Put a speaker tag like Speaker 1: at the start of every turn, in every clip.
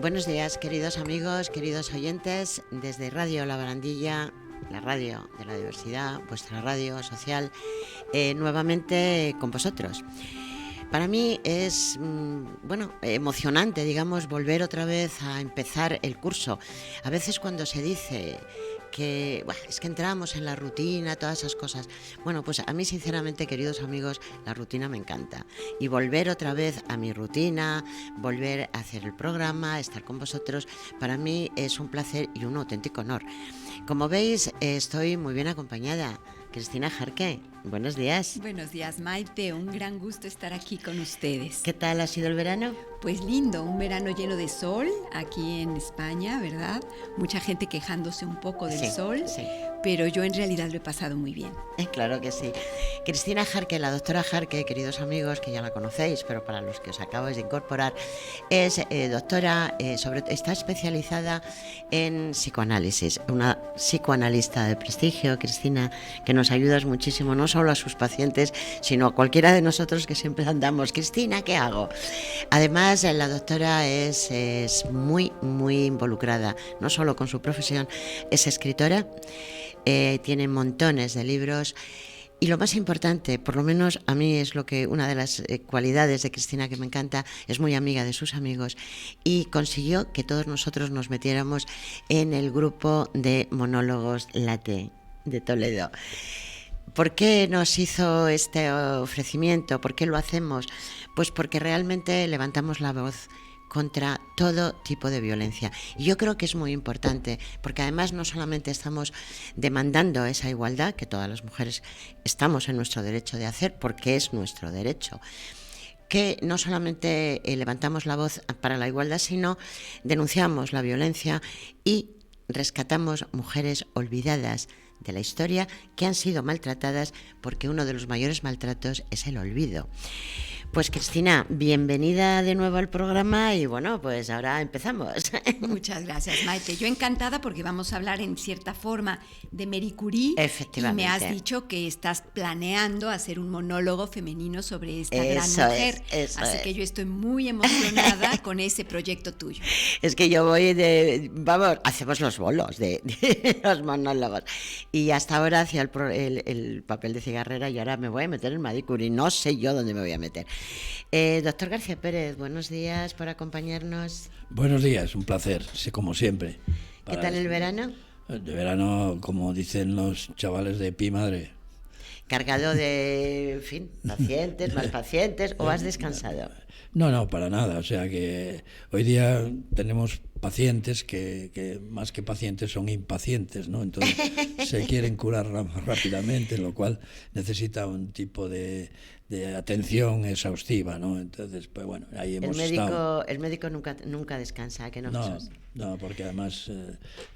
Speaker 1: Buenos días, queridos amigos, queridos oyentes, desde Radio La Barandilla, la radio de la diversidad, vuestra radio social, nuevamente con vosotros. Para mí es, emocionante, digamos, volver otra vez a empezar el curso. A veces cuando se dice que es que entramos en la rutina, todas esas cosas. Bueno, pues a mí sinceramente, queridos amigos, la rutina me encanta. Y volver otra vez a mi rutina, volver a hacer el programa, estar con vosotros, para mí es un placer y un auténtico honor. Como veis, estoy muy bien acompañada. Cristina Jarque, buenos días.
Speaker 2: Buenos días, Maite. Un gran gusto estar aquí con ustedes.
Speaker 1: ¿Qué tal ha sido el verano?
Speaker 2: Pues lindo, un verano lleno de sol aquí en España, ¿verdad? Mucha gente quejándose un poco del sol, sí. Pero yo en realidad lo he pasado muy bien.
Speaker 1: Claro que sí. Cristina Jarque, la doctora Jarque, queridos amigos, que ya la conocéis, pero para los que os acabáis de incorporar, es doctora, está especializada en psicoanálisis, una psicoanalista de prestigio, Cristina, que nos ayudas muchísimo, no solo a sus pacientes, sino a cualquiera de nosotros que siempre andamos, Cristina, ¿qué hago? Además, la doctora es muy, muy involucrada, no solo con su profesión, es escritora, tiene montones de libros. Y lo más importante, por lo menos a mí es lo que una de las cualidades de Cristina que me encanta, es muy amiga de sus amigos y consiguió que todos nosotros nos metiéramos en el grupo de monólogos Late de Toledo. ¿Por qué nos hizo este ofrecimiento? ¿Por qué lo hacemos? Pues porque realmente levantamos la voz contra todo tipo de violencia. Y yo creo que es muy importante, porque además no solamente estamos demandando esa igualdad, que todas las mujeres estamos en nuestro derecho de hacer, porque es nuestro derecho, que no solamente levantamos la voz para la igualdad, sino denunciamos la violencia y rescatamos mujeres olvidadas de la historia que han sido maltratadas, porque uno de los mayores maltratos es el olvido. Pues Cristina, bienvenida de nuevo al programa y bueno, pues ahora empezamos.
Speaker 2: Muchas gracias, Maite. Yo encantada porque vamos a hablar en cierta forma de Marie Curie.
Speaker 1: Efectivamente.
Speaker 2: Y me has dicho que estás planeando hacer un monólogo femenino sobre esta gran mujer. Así que yo estoy muy emocionada con ese proyecto tuyo.
Speaker 1: Es que yo hacemos los bolos de los monólogos. Y hasta ahora hacía el papel de cigarrera y ahora me voy a meter en Marie Curie. No sé yo dónde me voy a meter. Doctor García Pérez, buenos días por acompañarnos.
Speaker 3: Buenos días, un placer, sí, como siempre.
Speaker 1: ¿Qué tal el verano?
Speaker 3: De verano, como dicen los chavales de Pi Madre.
Speaker 1: ¿Cargado de, en fin, pacientes, más pacientes o has descansado?
Speaker 3: No, para nada. O sea que hoy día tenemos pacientes que más que pacientes son impacientes, ¿no? Entonces se quieren curar rápidamente, lo cual necesita un tipo de atención exhaustiva, ¿no? Entonces, pues bueno, ahí hemos estado.
Speaker 1: El médico nunca descansa, ¿que no?
Speaker 3: No, porque además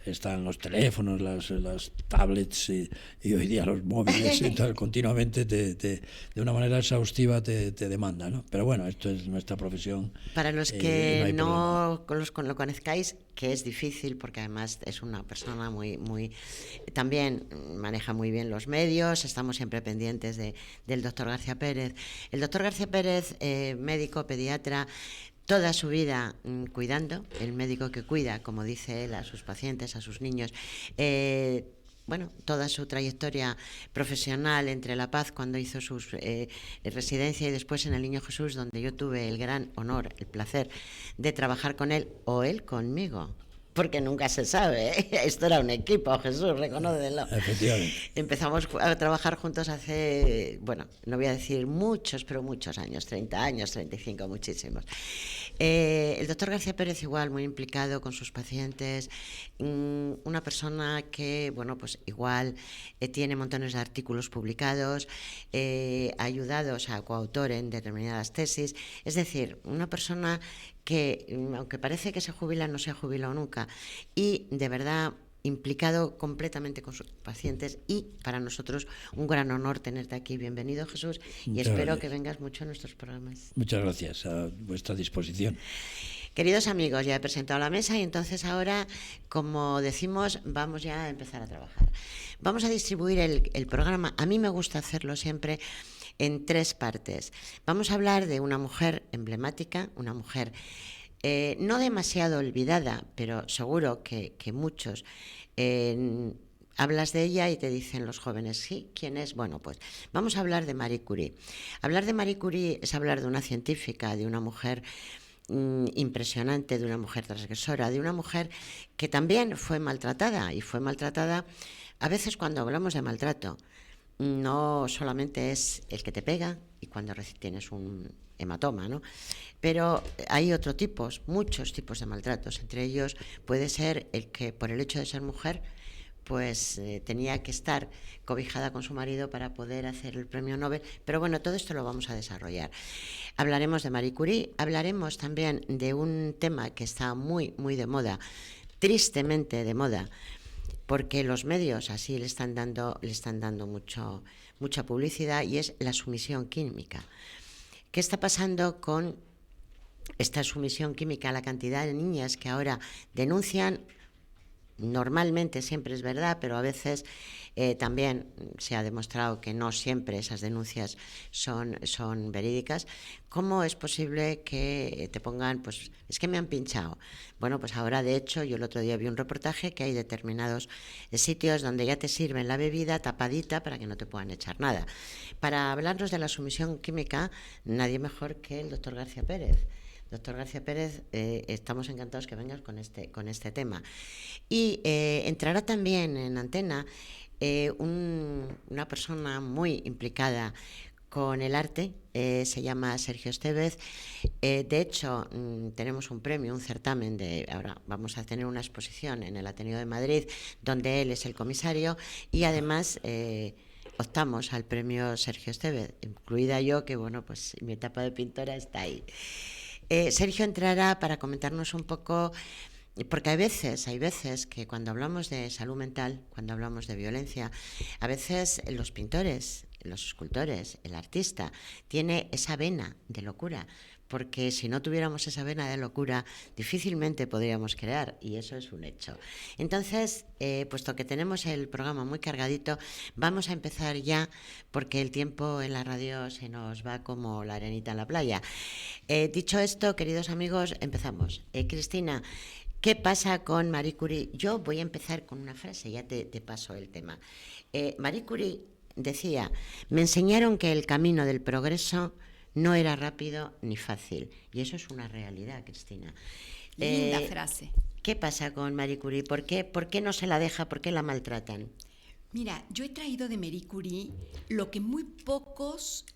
Speaker 3: están los teléfonos, las tablets y hoy día los móviles y tal, continuamente de una manera exhaustiva te demanda, ¿no? Pero bueno, esto es nuestra profesión.
Speaker 1: Para los que no lo conozcáis, que es difícil porque además es una persona muy también maneja muy bien los medios, estamos siempre pendientes del doctor García Pérez. El doctor García Pérez, médico, pediatra, toda su vida cuidando, el médico que cuida, como dice él, a sus pacientes, a sus niños. Toda su trayectoria profesional entre La Paz, cuando hizo su residencia, y después en el Niño Jesús, donde yo tuve el gran honor, el placer de trabajar con él, o él conmigo, porque nunca se sabe, ¿eh? Esto era un equipo, Jesús, reconócelo.
Speaker 3: Efectivamente.
Speaker 1: Empezamos a trabajar juntos hace, no voy a decir muchos, pero muchos años, 30 años, 35, muchísimos. El doctor García Pérez igual, muy implicado con sus pacientes, una persona que, igual tiene montones de artículos publicados, ha ayudado, coautor en determinadas tesis, es decir, una persona que, aunque parece que se jubila, no se ha jubilado nunca, y de verdad implicado completamente con sus pacientes, y para nosotros un gran honor tenerte aquí. Bienvenido, Jesús, y espero que vengas mucho a nuestros programas.
Speaker 3: Muchas gracias, a vuestra disposición.
Speaker 1: Queridos amigos, ya he presentado la mesa y entonces ahora, como decimos, vamos ya a empezar a trabajar. Vamos a distribuir el programa. A mí me gusta hacerlo siempre en 3 partes. Vamos a hablar de una mujer emblemática, una mujer no demasiado olvidada, pero seguro que muchos hablas de ella y te dicen los jóvenes, ¿sí? ¿Quién es? Bueno, pues vamos a hablar de Marie Curie. Hablar de Marie Curie es hablar de una científica, de una mujer impresionante, de una mujer transgresora, de una mujer que también fue maltratada, y fue maltratada. A veces cuando hablamos de maltrato, no solamente es el que te pega y cuando tienes un hematoma, ¿no? Pero hay otros tipos, muchos tipos de maltratos. Entre ellos puede ser el que por el hecho de ser mujer pues tenía que estar cobijada con su marido para poder hacer el premio Nobel. Pero bueno, todo esto lo vamos a desarrollar. Hablaremos de Marie Curie, hablaremos también de un tema que está muy, muy de moda, tristemente de moda, porque los medios así le están dando mucha publicidad, y es la sumisión química. ¿Qué está pasando con esta sumisión química? La cantidad de niñas que ahora denuncian, normalmente siempre es verdad, pero a veces también se ha demostrado que no siempre esas denuncias son verídicas. ¿Cómo es posible que te pongan, pues es que me han pinchado? Bueno, pues ahora de hecho yo el otro día vi un reportaje que hay determinados sitios donde ya te sirven la bebida tapadita para que no te puedan echar nada. Para hablarnos de la sumisión química, nadie mejor que el doctor García Pérez. Doctor García Pérez, estamos encantados que vengas con este tema. Y entrará también en antena una persona muy implicada con el arte, se llama Sergio Estévez. De hecho, tenemos un premio, un certamen, ahora vamos a tener una exposición en el Ateneo de Madrid, donde él es el comisario, y además optamos al premio Sergio Estévez, incluida yo, que bueno, pues mi etapa de pintora está ahí. Sergio entrará para comentarnos un poco, porque hay veces que cuando hablamos de salud mental, cuando hablamos de violencia, a veces los pintores, los escultores, el artista, tiene esa vena de locura, porque si no tuviéramos esa vena de locura, difícilmente podríamos crear, y eso es un hecho. Entonces, puesto que tenemos el programa muy cargadito, vamos a empezar ya, porque el tiempo en la radio se nos va como la arenita en la playa. Dicho esto, queridos amigos, empezamos. Cristina, ¿qué pasa con Marie Curie? Yo voy a empezar con una frase, ya te paso el tema. Marie Curie decía, me enseñaron que el camino del progreso no era rápido ni fácil. Y eso es una realidad, Cristina.
Speaker 2: Linda frase.
Speaker 1: ¿Qué pasa con Marie Curie? ¿Por qué no se la deja? ¿Por qué la maltratan?
Speaker 2: Mira, yo he traído de Marie Curie lo que muy pocos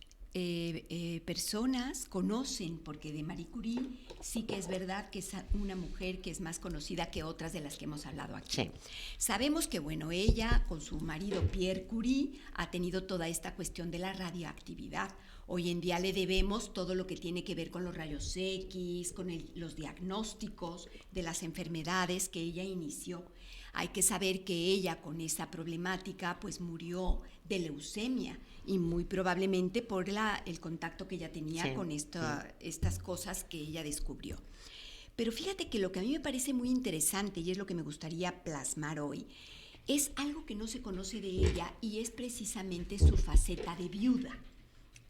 Speaker 2: personas conocen, porque de Marie Curie sí que es verdad que es una mujer que es más conocida que otras de las que hemos hablado aquí.
Speaker 1: Sí.
Speaker 2: Sabemos que, bueno, ella con su marido Pierre Curie ha tenido toda esta cuestión de la radioactividad. Hoy en día le debemos todo lo que tiene que ver con los rayos X, con los diagnósticos de las enfermedades que ella inició. Hay que saber que ella con esa problemática pues murió de leucemia, y muy probablemente por el contacto que ella tenía con estas cosas que ella descubrió. Pero fíjate que lo que a mí me parece muy interesante, y es lo que me gustaría plasmar hoy, es algo que no se conoce de ella, y es precisamente su faceta de viuda.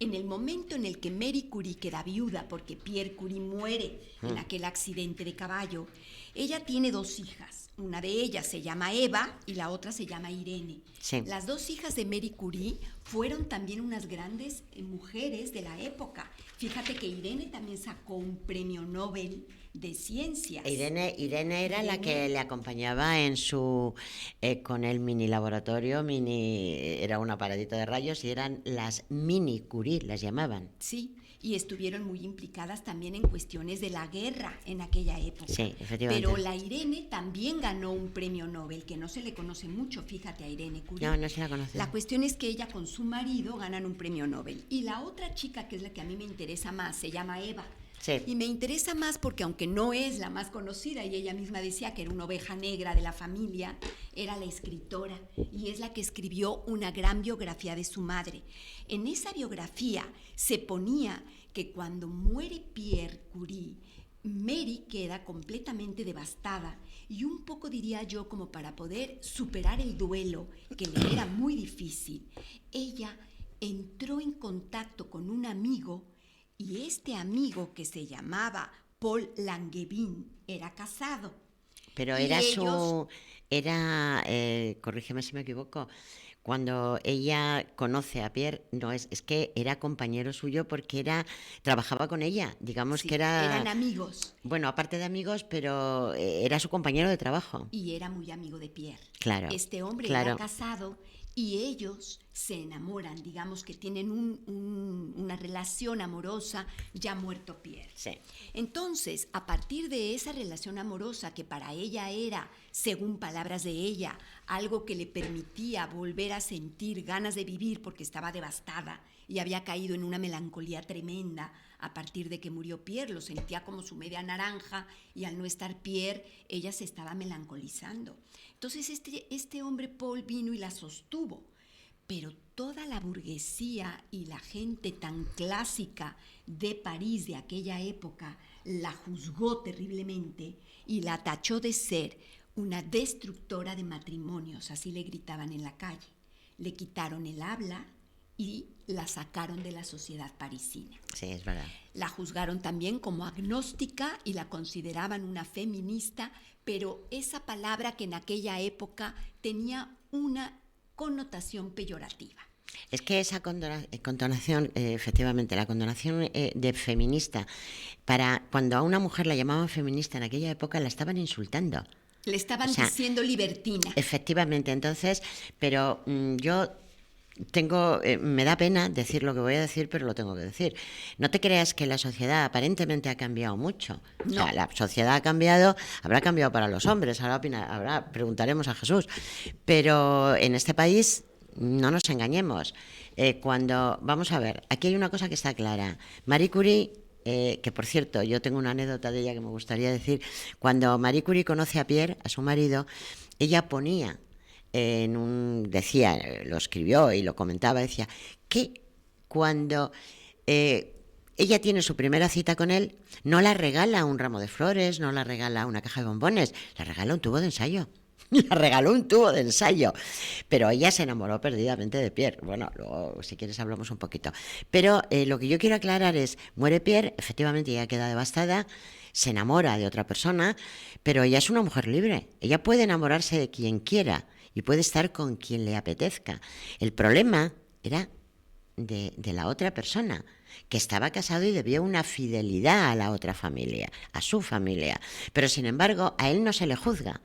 Speaker 2: En el momento en el que Marie Curie queda viuda porque Pierre Curie muere en aquel accidente de caballo, ella tiene 2 hijas. Una de ellas se llama Eva y la otra se llama Irene.
Speaker 1: Sí.
Speaker 2: Las 2 hijas de Marie Curie fueron también unas grandes mujeres de la época. Fíjate que Irene también sacó un premio Nobel de Ciencias.
Speaker 1: Irene era la que le acompañaba en su con el mini laboratorio, era un aparatito de rayos, y eran las mini Curie, las llamaban.
Speaker 2: Sí, y estuvieron muy implicadas también en cuestiones de la guerra en aquella época.
Speaker 1: Sí, efectivamente.
Speaker 2: Pero la Irene también ganó un premio Nobel, que no se le conoce mucho, fíjate, a Irene Curie.
Speaker 1: No se la conoce.
Speaker 2: La cuestión es que ella con su marido ganan un premio Nobel. Y la otra chica, que es la que a mí me interesa más, se llama Eva.
Speaker 1: Sí.
Speaker 2: Y me interesa más porque, aunque no es la más conocida, y ella misma decía que era una oveja negra de la familia, era la escritora, y es la que escribió una gran biografía de su madre. En esa biografía se ponía que cuando muere Pierre Curie, Mary queda completamente devastada, y un poco, diría yo, como para poder superar el duelo, que le era muy difícil, ella entró en contacto con un amigo, y este amigo, que se llamaba Paul Langevin era casado.
Speaker 1: Pero
Speaker 2: Y
Speaker 1: era
Speaker 2: ellos-
Speaker 1: corrígeme si me equivoco, cuando ella conoce a Pierre, no es que era compañero suyo porque trabajaba con ella, digamos
Speaker 2: Sí,
Speaker 1: que era,
Speaker 2: eran amigos
Speaker 1: bueno, aparte de amigos, pero era su compañero de trabajo.
Speaker 2: y era muy amigo de Pierre.
Speaker 1: Claro,
Speaker 2: Este hombre
Speaker 1: claro.
Speaker 2: era casado y ellos se enamoran, digamos que tienen una relación amorosa ya muerto Pierre.
Speaker 1: Sí.
Speaker 2: Entonces, a partir de esa relación amorosa que para ella era, según palabras de ella, algo que le permitía volver a sentir ganas de vivir porque estaba devastada y había caído en una melancolía tremenda a partir de que murió Pierre, lo sentía como su media naranja y al no estar Pierre, ella se estaba melancolizando. Entonces este hombre Paul vino y la sostuvo, pero toda la burguesía y la gente tan clásica de París de aquella época la juzgó terriblemente y la tachó de ser una destructora de matrimonios, así le gritaban en la calle. Le quitaron el habla y la sacaron de la sociedad parisina.
Speaker 1: Sí, es verdad.
Speaker 2: La juzgaron también como agnóstica y la consideraban una feminista, pero esa palabra que en aquella época tenía una connotación peyorativa.
Speaker 1: Es que esa condonación, efectivamente, la condonación de feminista, cuando a una mujer la llamaban feminista en aquella época, la estaban insultando.
Speaker 2: Le estaban
Speaker 1: O sea,
Speaker 2: diciendo libertina.
Speaker 1: Efectivamente, entonces, pero yo me da pena decir lo que voy a decir, pero lo tengo que decir. No te creas que la sociedad aparentemente ha cambiado mucho. O sea, la sociedad ha cambiado, habrá cambiado para los hombres, preguntaremos a Jesús. Pero en este país, no nos engañemos. Vamos a ver, aquí hay una cosa que está clara. Marie Curie, que por cierto, yo tengo una anécdota de ella que me gustaría decir. Cuando Marie Curie conoce a Pierre, a su marido, ella ponía decía, lo escribió y lo comentaba, decía que cuando ella tiene su primera cita con él, no la regala un ramo de flores, no la regala una caja de bombones, la regala un tubo de ensayo. La regaló un tubo de ensayo, pero ella se enamoró perdidamente de Pierre. Bueno, luego si quieres hablamos un poquito. Pero lo que yo quiero aclarar es, muere Pierre, efectivamente ella queda devastada, se enamora de otra persona, pero ella es una mujer libre, ella puede enamorarse de quien quiera y puede estar con quien le apetezca. El problema era de la otra persona, que estaba casado y debía una fidelidad a la otra familia, a su familia. Pero sin embargo, a él no se le juzga.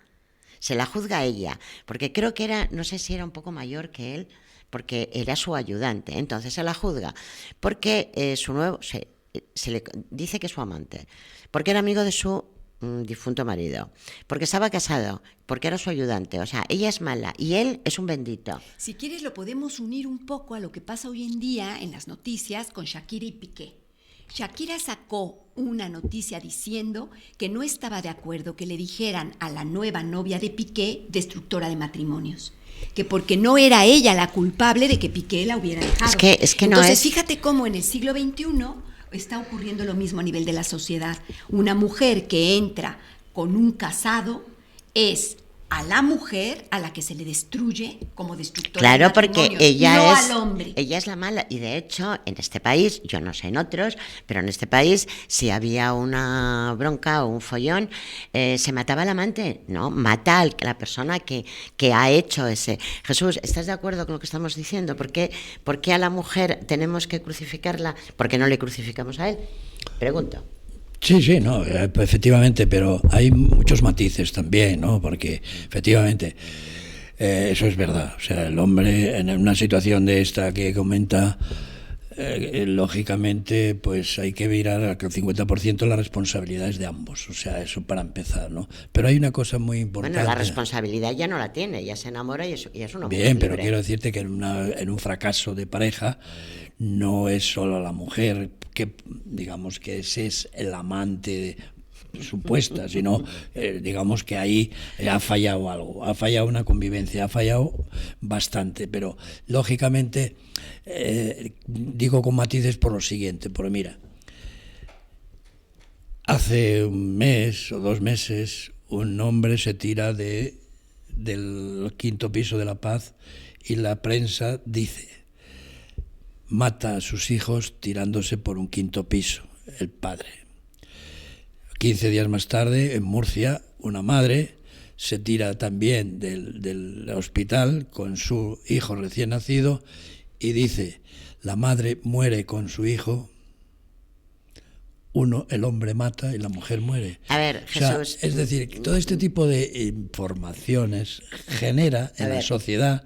Speaker 1: Se la juzga a ella, porque creo que no sé si era un poco mayor que él, porque era su ayudante. Entonces se la juzga, porque se le dice que es su amante, porque era amigo de su difunto marido, porque estaba casado, porque era su ayudante. O sea, ella es mala y él es un bendito.
Speaker 2: Si quieres lo podemos unir un poco a lo que pasa hoy en día en las noticias con Shakira y Piqué. Shakira sacó una noticia diciendo que no estaba de acuerdo que le dijeran a la nueva novia de Piqué destructora de matrimonios, que porque no era ella la culpable de que Piqué la hubiera dejado.
Speaker 1: Es que
Speaker 2: Entonces, fíjate cómo en el siglo XXI está ocurriendo lo mismo a nivel de la sociedad. Una mujer que entra con un casado es a la mujer a la que se le destruye como destructora.
Speaker 1: Claro,
Speaker 2: de
Speaker 1: porque
Speaker 2: ella al hombre.
Speaker 1: Ella es la mala. Y de hecho, en este país, yo no sé en otros, pero en este país, si había una bronca o un follón, se mataba al amante, ¿no? Mata a la persona que ha hecho ese. Jesús, ¿estás de acuerdo con lo que estamos diciendo? ¿Por qué a la mujer tenemos que crucificarla? ¿Por qué no le crucificamos a él? Pregunto.
Speaker 3: Sí, no, efectivamente, pero hay muchos matices también, ¿no? Porque efectivamente eso es verdad. O sea, el hombre en una situación de esta que comenta, lógicamente, pues hay que virar a que el 50% las responsabilidades de ambos. O sea, eso para empezar, ¿no? Pero hay una cosa muy importante.
Speaker 1: Bueno, la responsabilidad ya no la tiene, ella se enamora y es una mujer
Speaker 3: Bien, pero
Speaker 1: libre.
Speaker 3: quiero decirte que en un fracaso de pareja no es solo la mujer que, digamos, que ese es el amante supuesta, sino digamos que ahí ha fallado algo, ha fallado una convivencia, ha fallado bastante, pero lógicamente digo con matices por lo siguiente, porque mira, hace un mes o 2 meses un hombre se tira del 5º piso de La Paz y la prensa dice: mata a sus hijos tirándose por un 5º piso, el padre. 15 días más tarde, en Murcia, una madre se tira también del hospital con su hijo recién nacido y dice, la madre muere con su hijo, el hombre mata y la mujer muere.
Speaker 1: A ver, Jesús.
Speaker 3: O sea, es decir, todo este tipo de informaciones genera en la sociedad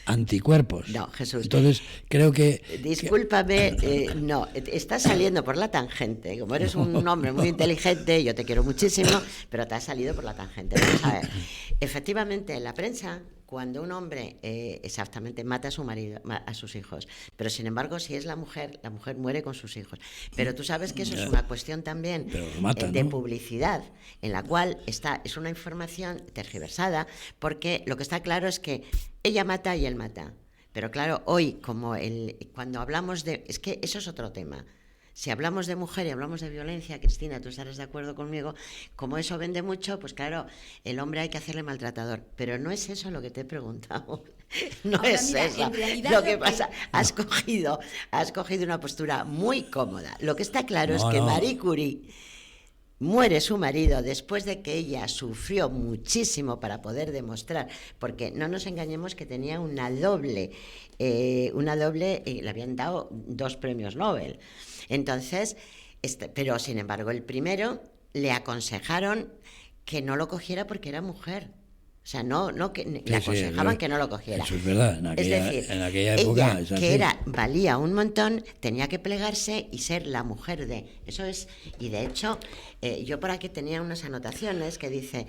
Speaker 3: anticuerpos.
Speaker 1: No, Jesús.
Speaker 3: Entonces, creo que...
Speaker 1: Discúlpame, no, estás saliendo por la tangente. Como eres un hombre muy inteligente, yo te quiero muchísimo, pero te has salido por la tangente. Vamos a ver. Efectivamente, en la prensa, cuando un hombre exactamente mata a su marido, a sus hijos, pero sin embargo, si es la mujer muere con sus hijos. Pero tú sabes que eso es una cuestión también de publicidad, en la cual es una información tergiversada, porque lo que está claro es que ella mata y él mata. Pero claro, hoy, cuando hablamos es que eso es otro tema. Si hablamos de mujer y hablamos de violencia, Cristina, tú estarás de acuerdo conmigo, como eso vende mucho, pues claro, el hombre hay que hacerle maltratador. Pero no es eso lo que te he preguntado. No ahora, es mira, eso. Lo que pasa, has cogido una postura muy cómoda. Lo que está claro es que Marie Curie muere su marido después de que ella sufrió muchísimo para poder demostrar, porque no nos engañemos que tenía una doble, le habían dado 2 premios Nobel. Entonces, pero sin embargo el primero le aconsejaron que no lo cogiera porque era mujer. O sea, le aconsejaban que no lo cogiera.
Speaker 3: Eso es verdad, en aquella época.
Speaker 1: Ella, que valía un montón, tenía que plegarse y ser la mujer de... Eso es, y de hecho, yo por aquí tenía unas anotaciones que dice...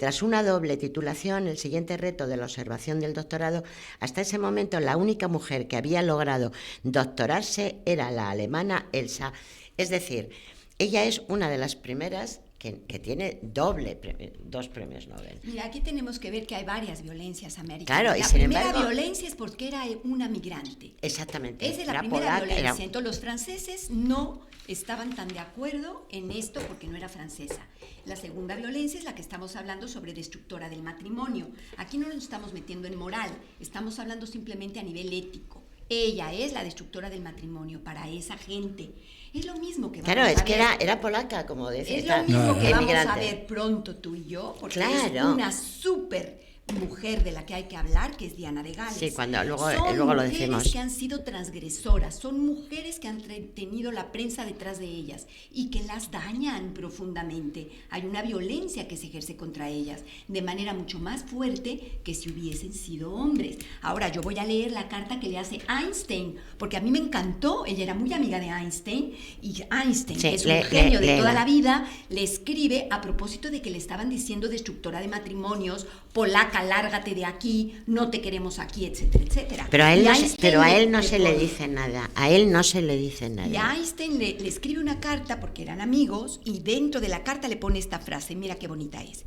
Speaker 1: tras una doble titulación, el siguiente reto de la observación del doctorado, hasta ese momento la única mujer que había logrado doctorarse era la alemana Elsa. Es decir, ella es una de las primeras que tiene 2 premios Nobel.
Speaker 2: Mira, aquí tenemos que ver que hay varias violencias americanas.
Speaker 1: Claro, y
Speaker 2: la
Speaker 1: sin
Speaker 2: primera
Speaker 1: embargo,
Speaker 2: violencia es porque era una migrante.
Speaker 1: Exactamente.
Speaker 2: Esa es la primera violencia. Entonces los franceses no estaban tan de acuerdo en esto porque no era francesa. La segunda violencia es la que estamos hablando sobre destructora del matrimonio. Aquí no nos estamos metiendo en moral, estamos hablando simplemente a nivel ético. Ella es la destructora del matrimonio para esa gente. Es lo mismo que vamos a ver.
Speaker 1: Claro, es que era polaca, como decía.
Speaker 2: Es lo mismo que vamos a ver pronto tú y yo, porque es una súper mujer de la que hay que hablar, que es Diana de Gales.
Speaker 1: Sí, luego lo decimos.
Speaker 2: Son mujeres que han sido transgresoras, son mujeres que han tenido la prensa detrás de ellas y que las dañan profundamente. Hay una violencia que se ejerce contra ellas de manera mucho más fuerte que si hubiesen sido hombres. Ahora, yo voy a leer la carta que le hace Einstein, porque a mí me encantó, ella era muy amiga de Einstein, y Einstein, que es un genio de toda la vida, le escribe a propósito de que le estaban diciendo destructora de matrimonios, polaca, lárgate de aquí, no te queremos aquí, etcétera, etcétera.
Speaker 1: Pero a él no se le dice nada, a él no se le dice nada.
Speaker 2: Y a Einstein le escribe una carta porque eran amigos y dentro de la carta le pone esta frase, mira qué bonita es.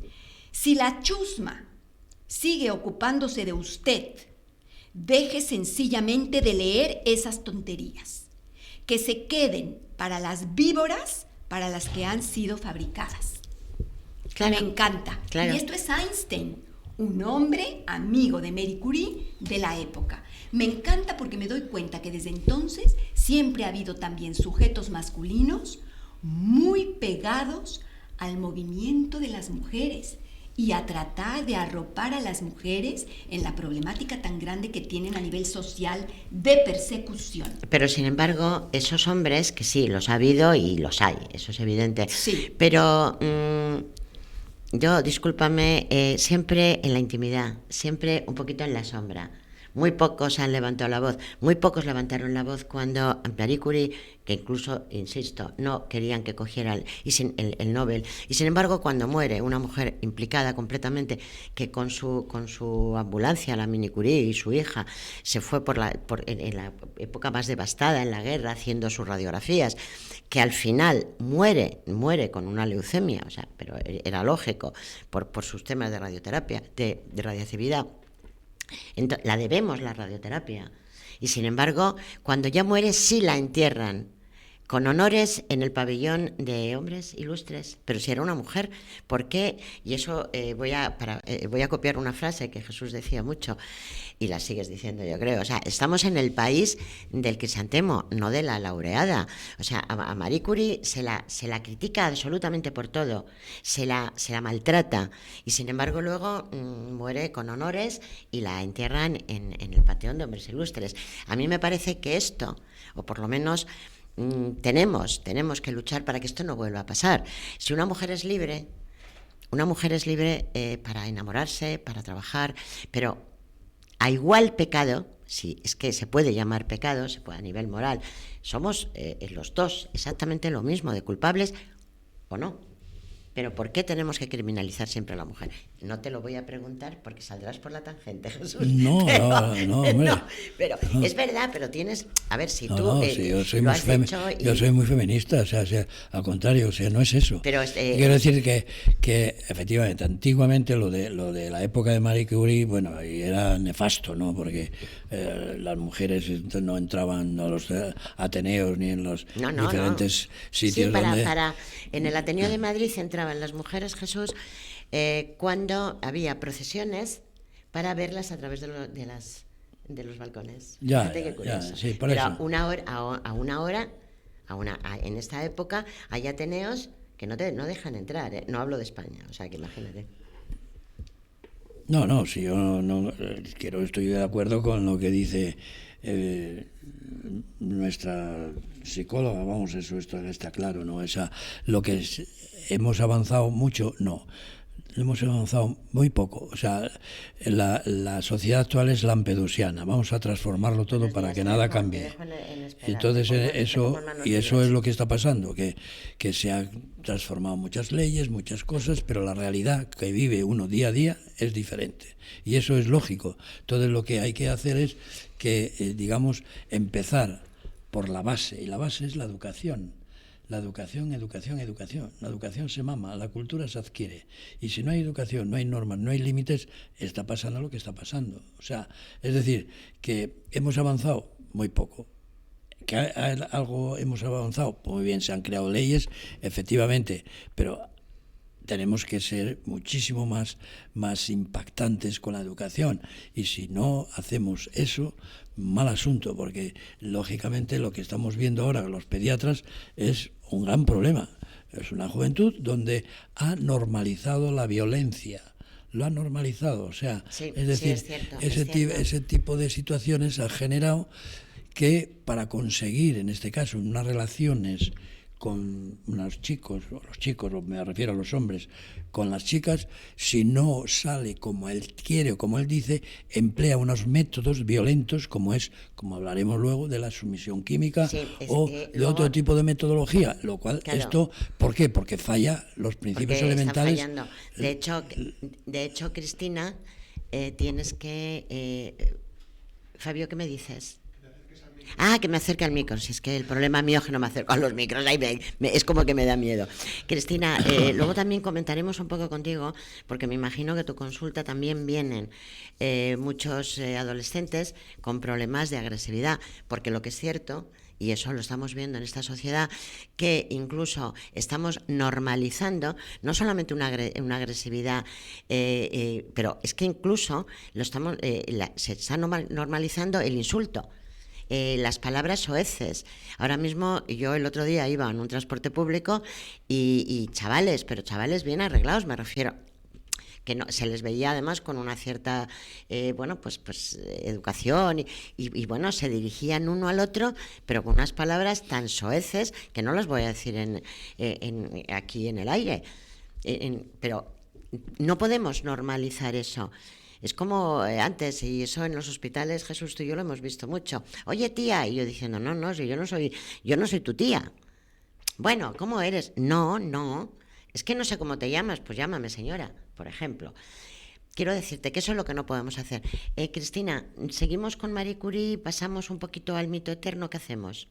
Speaker 2: Si la chusma sigue ocupándose de usted, deje sencillamente de leer esas tonterías, que se queden para las víboras para las que han sido fabricadas. Claro. Me encanta. Claro. Y esto es Einstein, un hombre amigo de Marie Curie de la época. Me encanta porque me doy cuenta que desde entonces siempre ha habido también sujetos masculinos muy pegados al movimiento de las mujeres y a tratar de arropar a las mujeres en la problemática tan grande que tienen a nivel social de persecución.
Speaker 1: Pero sin embargo, esos hombres, que sí, los ha habido y los hay, eso es evidente,
Speaker 2: sí.
Speaker 1: Pero... yo, discúlpame, siempre en la intimidad, siempre un poquito en la sombra. Muy pocos han levantado la voz, muy pocos levantaron la voz cuando Marie Curie, que incluso, insisto, no querían que cogiera el Nobel. Y sin embargo, cuando muere una mujer implicada completamente, que con su ambulancia, la Mini Curie y su hija, se fue en la época más devastada, en la guerra, haciendo sus radiografías, que al final muere con una leucemia, o sea, pero era lógico, por sus temas de radioterapia, de radiactividad. La debemos la radioterapia. Y sin embargo, cuando ya muere sí la entierran, con honores en el pabellón de hombres ilustres, pero si era una mujer, ¿por qué? Y eso voy a copiar una frase que Jesús decía mucho, y la sigues diciendo, yo creo. O sea, estamos en el país del crisantemo, no de la laureada. O sea, a Marie Curie se la critica absolutamente por todo, se la maltrata, y sin embargo luego muere con honores y la entierran en el panteón de hombres ilustres. A mí me parece que esto, o por lo menos tenemos que luchar para que esto no vuelva a pasar. Si una mujer es libre para enamorarse, para trabajar, pero a igual pecado, si es que se puede llamar pecado, se puede a nivel moral, somos los dos exactamente lo mismo, de culpables o no. Pero ¿por qué tenemos que criminalizar siempre a la mujer? No te lo voy a preguntar porque saldrás por la tangente, Jesús.
Speaker 3: No, hombre.
Speaker 1: Pero es verdad, pero tienes... A ver, si tú
Speaker 3: sí, yo soy
Speaker 1: yo
Speaker 3: soy muy feminista, o sea, al contrario, o sea, no es eso.
Speaker 1: Pero
Speaker 3: quiero decir que efectivamente, antiguamente lo de la época de Marie Curie, bueno, era nefasto, ¿no? Porque las mujeres no entraban a los ateneos ni en los diferentes sitios
Speaker 1: donde... En el Ateneo de Madrid entraban las mujeres, Jesús, cuando había procesiones para verlas a través de los balcones.
Speaker 3: Ya, sí, por
Speaker 1: pero
Speaker 3: eso.
Speaker 1: En esta época hay ateneos que no dejan entrar, ¿eh? No hablo de España, o sea que imagínate.
Speaker 3: No, si yo no estoy de acuerdo con lo que dice nuestra psicóloga, vamos, eso está claro, ¿no? Lo que hemos avanzado mucho, no. Hemos avanzado muy poco. O sea, la sociedad actual es lampedusiana. Vamos a transformarlo todo para que nada cambie. Entonces, eso es lo que está pasando, que se han transformado muchas leyes, muchas cosas, pero la realidad que vive uno día a día es diferente. Y eso es lógico. Entonces, lo que hay que hacer es que, empezar por la base, y la base es la educación. La educación. La educación se mama, la cultura se adquiere. Y si no hay educación, no hay normas, no hay límites, está pasando lo que está pasando. O sea, es decir, que hemos avanzado muy poco. ¿Que algo hemos avanzado? Pues muy bien, se han creado leyes, efectivamente, pero tenemos que ser muchísimo más impactantes con la educación. Y si no hacemos eso, mal asunto, porque lógicamente lo que estamos viendo ahora con los pediatras es un gran problema. Es una juventud donde ha normalizado la violencia. Lo ha normalizado, o sea,
Speaker 1: sí,
Speaker 3: es decir,
Speaker 1: sí, es cierto,
Speaker 3: ese tipo de situaciones ha generado que para conseguir, en este caso, unas relaciones con los chicos, me refiero a los hombres, con las chicas, si no sale como él quiere o como él dice, emplea unos métodos violentos, como hablaremos luego de la sumisión química o de otro tipo de metodología, lo cual, claro, esto, ¿por qué? Porque falla los principios elementales.
Speaker 1: Está fallando. De hecho, Cristina, tienes que... Fabio, ¿qué me dices? Que me acerque al micro, si es que el problema mío es que no me acerco a los micros, es como que me da miedo. Cristina, luego también comentaremos un poco contigo, porque me imagino que a tu consulta también vienen muchos adolescentes con problemas de agresividad, porque lo que es cierto, y eso lo estamos viendo en esta sociedad, que incluso estamos normalizando no solamente una agresividad, pero es que incluso se está normalizando el insulto. Las palabras soeces. Ahora mismo, yo el otro día iba en un transporte público y chavales bien arreglados, me refiero, que no, se les veía además con una cierta educación y bueno, se dirigían uno al otro, pero con unas palabras tan soeces que no las voy a decir aquí en el aire. Pero no podemos normalizar eso. Es como antes, y eso en los hospitales, Jesús, tú y yo lo hemos visto mucho. Oye, tía, y yo diciendo, no, si yo no soy tu tía. Bueno, ¿cómo eres? No, es que no sé cómo te llamas, pues llámame señora, por ejemplo. Quiero decirte que eso es lo que no podemos hacer. Cristina, ¿seguimos con Marie Curie? ¿Pasamos un poquito al mito eterno? ¿Qué hacemos?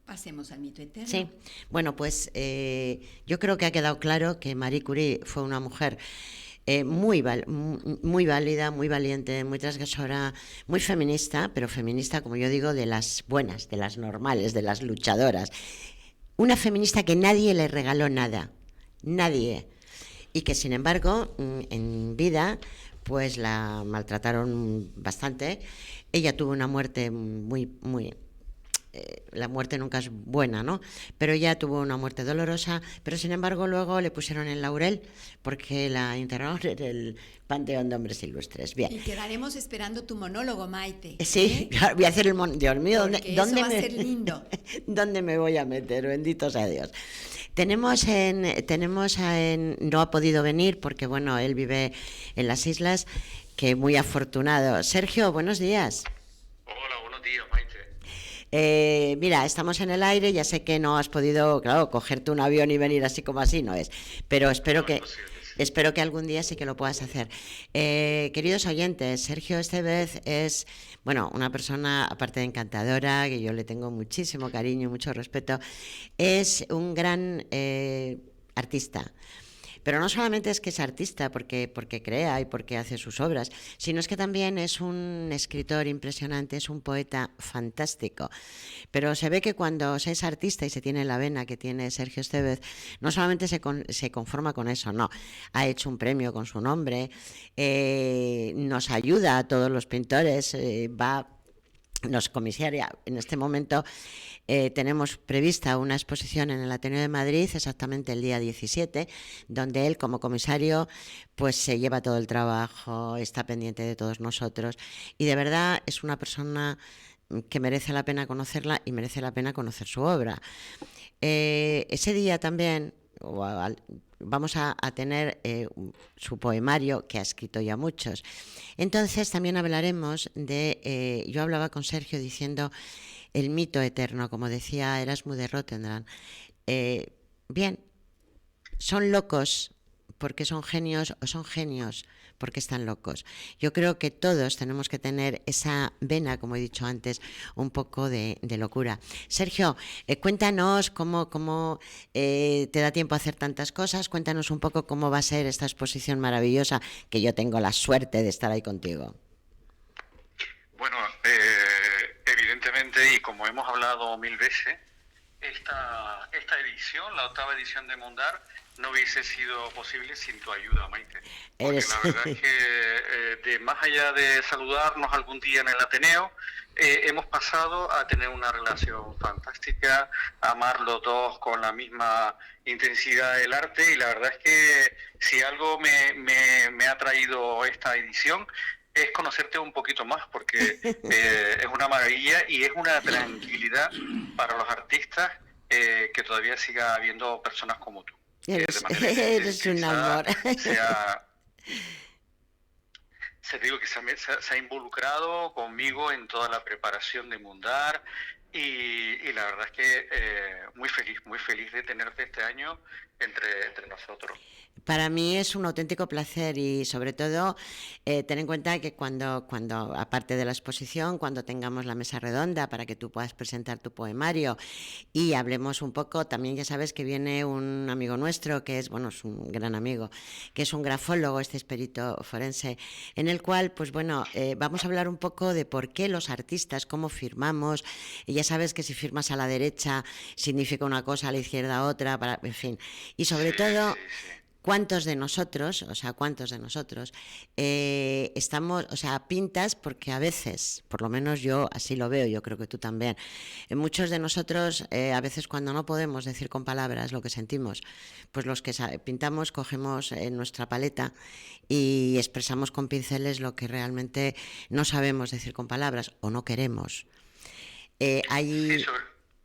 Speaker 2: Pasemos al mito eterno.
Speaker 1: Sí, bueno, pues yo creo que ha quedado claro que Marie Curie fue una mujer muy válida, muy valiente, muy transgresora, muy feminista, pero feminista, como yo digo, de las buenas, de las normales, de las luchadoras. una feminista que nadie le regaló nada, nadie, y que sin embargo en vida pues la maltrataron bastante. Ella tuvo una muerte muy la muerte nunca es buena, ¿no? Pero ella tuvo una muerte dolorosa, pero sin embargo luego le pusieron el laurel porque la internaron en el Panteón de Hombres Ilustres. Bien.
Speaker 2: Y quedaremos esperando tu monólogo, Maite.
Speaker 1: Sí, claro, voy a hacer el Dios mío,
Speaker 2: ¿dónde va a ser lindo?
Speaker 1: ¿Dónde me voy a meter? Bendito sea Dios. Tenemos no ha podido venir porque bueno, él vive en las islas, que muy afortunado. Sergio, buenos días.
Speaker 4: Hola, buenos días, Maite.
Speaker 1: Mira, estamos en el aire, ya sé que no has podido, claro, cogerte un avión y venir así como así, no es, pero espero que algún día sí que lo puedas hacer. Queridos oyentes, Sergio Estévez es, bueno, una persona aparte de encantadora, que yo le tengo muchísimo cariño y mucho respeto, es un gran artista. Pero no solamente es que es artista porque crea y porque hace sus obras, sino es que también es un escritor impresionante, es un poeta fantástico. Pero se ve que cuando se es artista y se tiene la vena que tiene Sergio Estévez, no solamente se conforma con eso, no. Ha hecho un premio con su nombre, nos ayuda a todos los pintores, nos comisaria. En este momento tenemos prevista una exposición en el Ateneo de Madrid, exactamente el día 17, donde él como comisario pues se lleva todo el trabajo, está pendiente de todos nosotros y de verdad es una persona que merece la pena conocerla y merece la pena conocer su obra. Ese día también vamos a tener su poemario, que ha escrito ya muchos. Entonces también hablaremos de, yo hablaba con Sergio diciendo el mito eterno, como decía Erasmo de Rotterdam. Bien, son locos porque son genios o son genios porque están locos. Yo creo que todos tenemos que tener esa vena, como he dicho antes, un poco de locura. Sergio, cuéntanos cómo te da tiempo a hacer tantas cosas, cuéntanos un poco cómo va a ser esta exposición maravillosa, que yo tengo la suerte de estar ahí contigo.
Speaker 4: Bueno, evidentemente, y como hemos hablado 1000 veces, esta edición, la 8ª edición de Mundar, no hubiese sido posible sin tu ayuda, Maite. Porque la verdad es que más allá de saludarnos algún día en el Ateneo, hemos pasado a tener una relación fantástica, a amar los dos con la misma intensidad del arte, y la verdad es que si algo me ha traído esta edición es conocerte un poquito más, porque es una maravilla y es una tranquilidad para los artistas que todavía siga habiendo personas como tú.
Speaker 1: Eres un amor.
Speaker 4: Se digo que se ha involucrado conmigo en toda la preparación de Mundar y la verdad es que muy feliz de tenerte este año entre nosotros.
Speaker 1: Para mí es un auténtico placer y sobre todo ten en cuenta que cuando aparte de la exposición, cuando tengamos la mesa redonda para que tú puedas presentar tu poemario y hablemos un poco, también ya sabes que viene un amigo nuestro que es un gran amigo, que es un grafólogo, es perito forense, en el cual pues vamos a hablar un poco de por qué los artistas, cómo firmamos, y ya sabes que si firmas a la derecha significa una cosa, a la izquierda otra, en fin, y sobre todo ¿cuántos de nosotros estamos, pintas? Porque a veces, por lo menos yo así lo veo, yo creo que tú también, muchos de nosotros a veces cuando no podemos decir con palabras lo que sentimos, pues los que pintamos cogemos nuestra paleta y expresamos con pinceles lo que realmente no sabemos decir con palabras o no queremos.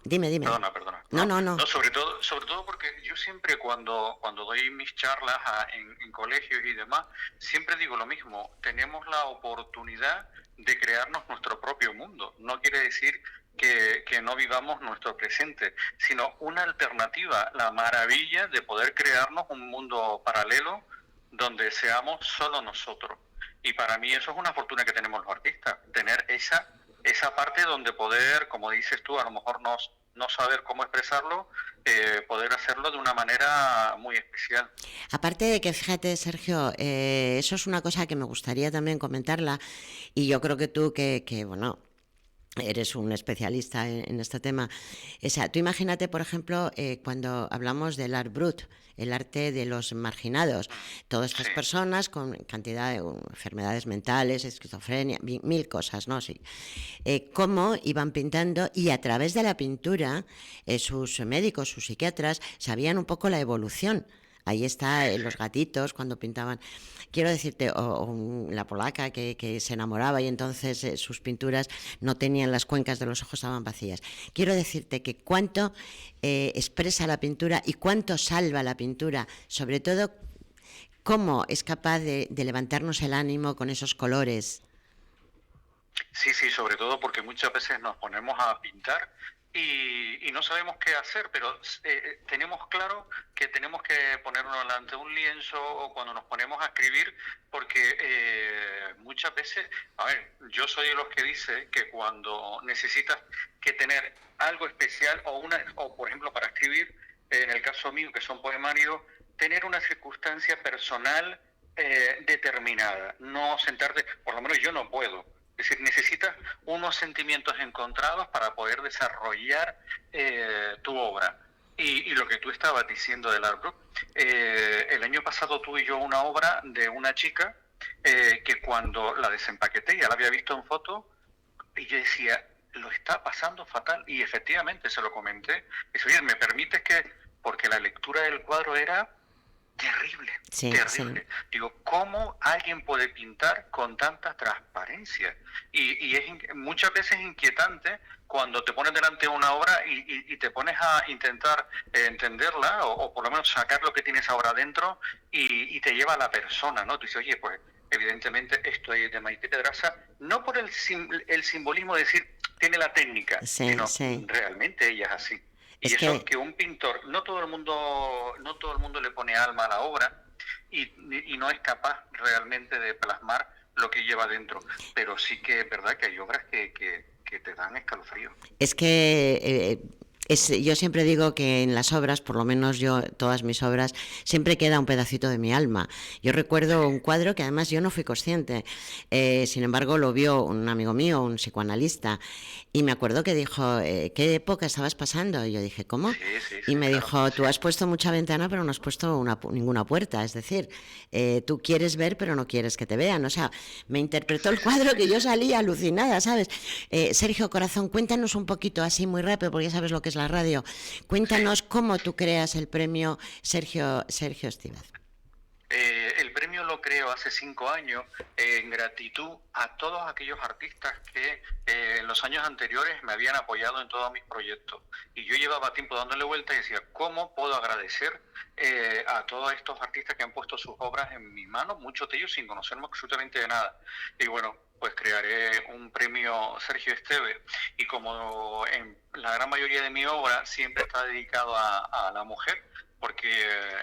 Speaker 1: Dime.
Speaker 4: Perdona. No, sobre todo porque yo siempre cuando doy mis charlas en colegios y demás, siempre digo lo mismo, tenemos la oportunidad de crearnos nuestro propio mundo. No quiere decir que no vivamos nuestro presente, sino una alternativa, la maravilla de poder crearnos un mundo paralelo donde seamos solo nosotros. Y para mí eso es una fortuna que tenemos los artistas, tener esa parte donde poder, como dices tú, a lo mejor no saber cómo expresarlo, poder hacerlo de una manera muy especial.
Speaker 1: Aparte de que, fíjate, Sergio, eso es una cosa que me gustaría también comentarla, y yo creo que tú, que eres un especialista en este tema. O sea, tú imagínate, por ejemplo, cuando hablamos del art brut, el arte de los marginados, todas estas personas con cantidad de enfermedades mentales, esquizofrenia, mil cosas, ¿no? Sí. Cómo iban pintando, y a través de la pintura sus médicos, sus psiquiatras, sabían un poco la evolución. Ahí está los gatitos cuando pintaban. Quiero decirte, o la polaca que se enamoraba y entonces sus pinturas no tenían las cuencas de los ojos, estaban vacías. Quiero decirte que cuánto expresa la pintura y cuánto salva la pintura, sobre todo cómo es capaz de levantarnos el ánimo con esos colores.
Speaker 4: Sí, sí, sobre todo porque muchas veces nos ponemos a pintar y no sabemos qué hacer, pero tenemos claro que tenemos que ponernos delante de un lienzo o cuando nos ponemos a escribir, porque muchas veces, a ver, yo soy de los que dice que cuando necesitas que tener algo especial o por ejemplo para escribir, en el caso mío que son poemarios, tener una circunstancia personal determinada, no sentarte, por lo menos yo no puedo. Es decir, necesitas unos sentimientos encontrados para poder desarrollar tu obra. Y lo que tú estabas diciendo del art brut, el año pasado tuve yo una obra de una chica que cuando la desempaqueté, ya la había visto en foto, y yo decía, lo está pasando fatal. Y efectivamente se lo comenté. Dice, oye, ¿me permites que...? Porque la lectura del cuadro era terrible,
Speaker 1: sí,
Speaker 4: terrible. Sí. Digo, ¿cómo alguien puede pintar con tanta transparencia? Y es muchas veces inquietante cuando te pones delante de una obra y te pones a intentar entenderla o por lo menos sacar lo que tienes ahora dentro y te lleva a la persona, ¿no? Tú dices, oye, pues evidentemente esto es de Maite Pedraza, no por el simbolismo de decir, tiene la técnica,
Speaker 1: sí,
Speaker 4: sino
Speaker 1: sí.
Speaker 4: realmente ella es así. Y
Speaker 1: Es
Speaker 4: eso que un pintor, no todo el mundo le pone alma a la obra y no es capaz realmente de plasmar lo que lleva dentro. Pero sí que es verdad que hay obras que te dan escalofrío.
Speaker 1: Es que yo siempre digo que en las obras, por lo menos yo, todas mis obras, siempre queda un pedacito de mi alma. Yo recuerdo un cuadro que además yo no fui consciente, sin embargo lo vio un amigo mío, un psicoanalista, y me acuerdo que dijo, ¿qué época estabas pasando? Y yo dije, ¿cómo? Y me dijo, tú has puesto mucha ventana pero no has puesto ninguna puerta, es decir, tú quieres ver pero no quieres que te vean. O sea, me interpretó el cuadro que yo salí alucinada, ¿sabes? Sergio Corazón, cuéntanos un poquito así muy rápido, porque ya sabes lo que es la radio. Cuéntanos cómo tú creas el premio Sergio Estíbaz.
Speaker 4: El premio lo creo hace 5 años en gratitud a todos aquellos artistas que en los años anteriores me habían apoyado en todos mis proyectos. Y yo llevaba tiempo dándole vuelta y decía, ¿cómo puedo agradecer a todos estos artistas que han puesto sus obras en mis manos, muchos de ellos sin conocerme absolutamente de nada? Y bueno, pues crearé un premio Sergio Estíbaz. Y como en la gran mayoría de mi obra siempre está dedicado a la mujer, porque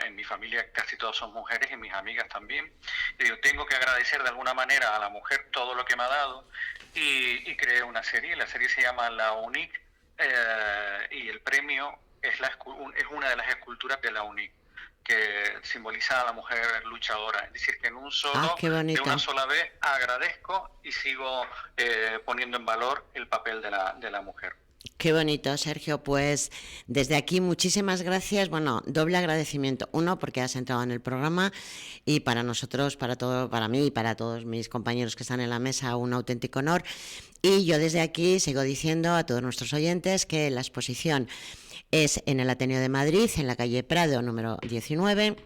Speaker 4: en mi familia casi todas son mujeres y mis amigas también. Y yo tengo que agradecer de alguna manera a la mujer todo lo que me ha dado y creé una serie. La serie se llama La UNIC y el premio es una de las esculturas de la UNIC que simboliza a la mujer luchadora. Es decir, que en de una sola vez agradezco y sigo poniendo en valor el papel de la mujer.
Speaker 1: Qué bonito, Sergio. Pues desde aquí muchísimas gracias. Bueno, doble agradecimiento. Uno, porque has entrado en el programa y para nosotros, para mí y para todos mis compañeros que están en la mesa, un auténtico honor. Y yo desde aquí sigo diciendo a todos nuestros oyentes que la exposición es en el Ateneo de Madrid, en la calle Prado, número 19.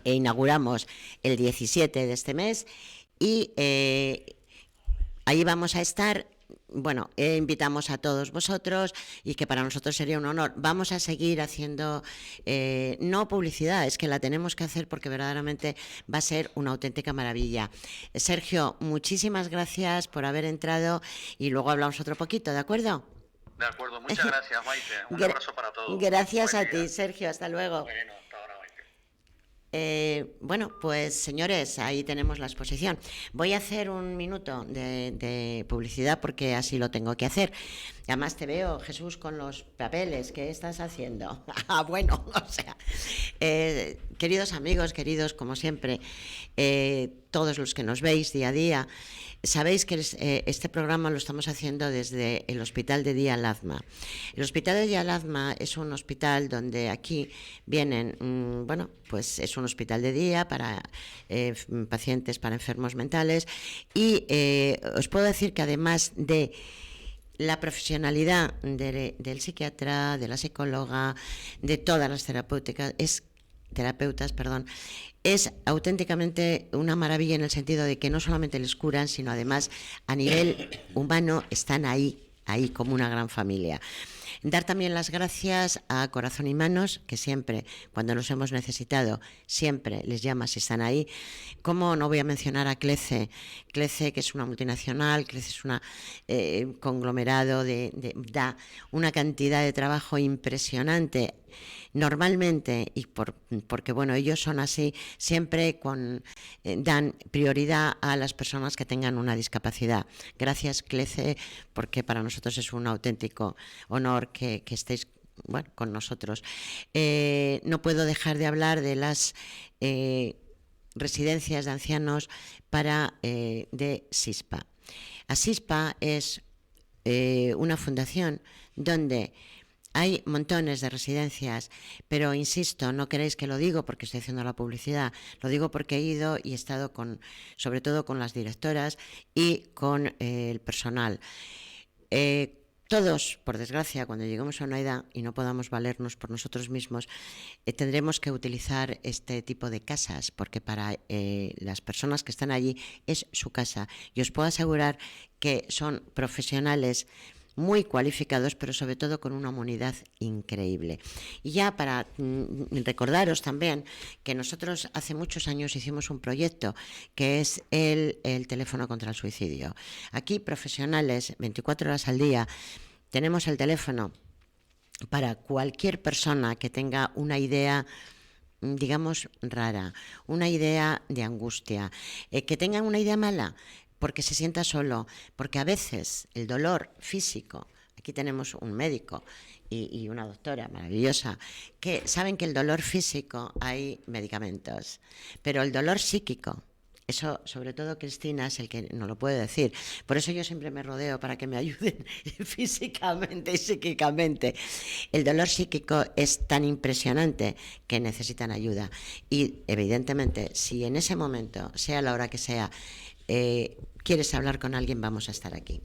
Speaker 1: E inauguramos el 17 de este mes y ahí vamos a estar. Bueno, invitamos a todos vosotros y que para nosotros sería un honor. Vamos a seguir haciendo, no publicidad, es que la tenemos que hacer porque verdaderamente va a ser una auténtica maravilla. Sergio, muchísimas gracias por haber entrado y luego hablamos otro poquito, ¿de acuerdo?
Speaker 4: De acuerdo, muchas gracias, Maite. Un abrazo para todos.
Speaker 1: Gracias a ti, Sergio, hasta luego.
Speaker 4: Bueno, hasta ahora, Maite.
Speaker 1: Bueno, pues señores, ahí tenemos la exposición. Voy a hacer un minuto de publicidad porque así lo tengo que hacer. Además te veo, Jesús, con los papeles. ¿Qué estás haciendo? Bueno, o sea, queridos amigos, queridos, como siempre, todos los que nos veis día a día, sabéis que este programa lo estamos haciendo desde el Hospital de Día Lazma. El Hospital de Día Lazma es un hospital donde aquí vienen, bueno, pues es un hospital de día para pacientes, para enfermos mentales, y os puedo decir que además de la profesionalidad del psiquiatra, de la psicóloga, de todas las terapeutas, es auténticamente una maravilla en el sentido de que no solamente les curan, sino además a nivel humano están ahí como una gran familia. Dar también las gracias a Corazón y Manos, que siempre, cuando nos hemos necesitado, siempre les llama si están ahí. Como no voy a mencionar a Clece, que es una multinacional, Clece es un conglomerado, da una cantidad de trabajo impresionante. Normalmente, y porque bueno, ellos son así, siempre dan prioridad a las personas que tengan una discapacidad. Gracias, Clece, porque para nosotros es un auténtico honor que estéis con nosotros. No puedo dejar de hablar de las residencias de ancianos de SISPA. ASISPA es una fundación donde hay montones de residencias, pero insisto, no queréis que lo digo porque estoy haciendo la publicidad, lo digo porque he ido y he estado sobre todo con las directoras y con el personal. Todos, por desgracia, cuando lleguemos a una edad y no podamos valernos por nosotros mismos, tendremos que utilizar este tipo de casas, porque para las personas que están allí es su casa. Y os puedo asegurar que son profesionales muy cualificados, pero sobre todo con una humanidad increíble. Y ya para recordaros también que nosotros hace muchos años hicimos un proyecto que es el teléfono contra el suicidio. Aquí profesionales, 24 horas al día, tenemos el teléfono para cualquier persona que tenga una idea, digamos, rara, una idea de angustia, que tenga una idea mala, porque se sienta solo, porque a veces el dolor físico, aquí tenemos un médico y una doctora maravillosa, que saben que el dolor físico hay medicamentos, pero el dolor psíquico, eso sobre todo Cristina es el que nos lo puede decir, por eso yo siempre me rodeo para que me ayuden físicamente y psíquicamente. El dolor psíquico es tan impresionante que necesitan ayuda y evidentemente si en ese momento, sea la hora que sea, quieres hablar con alguien, vamos a estar aquí.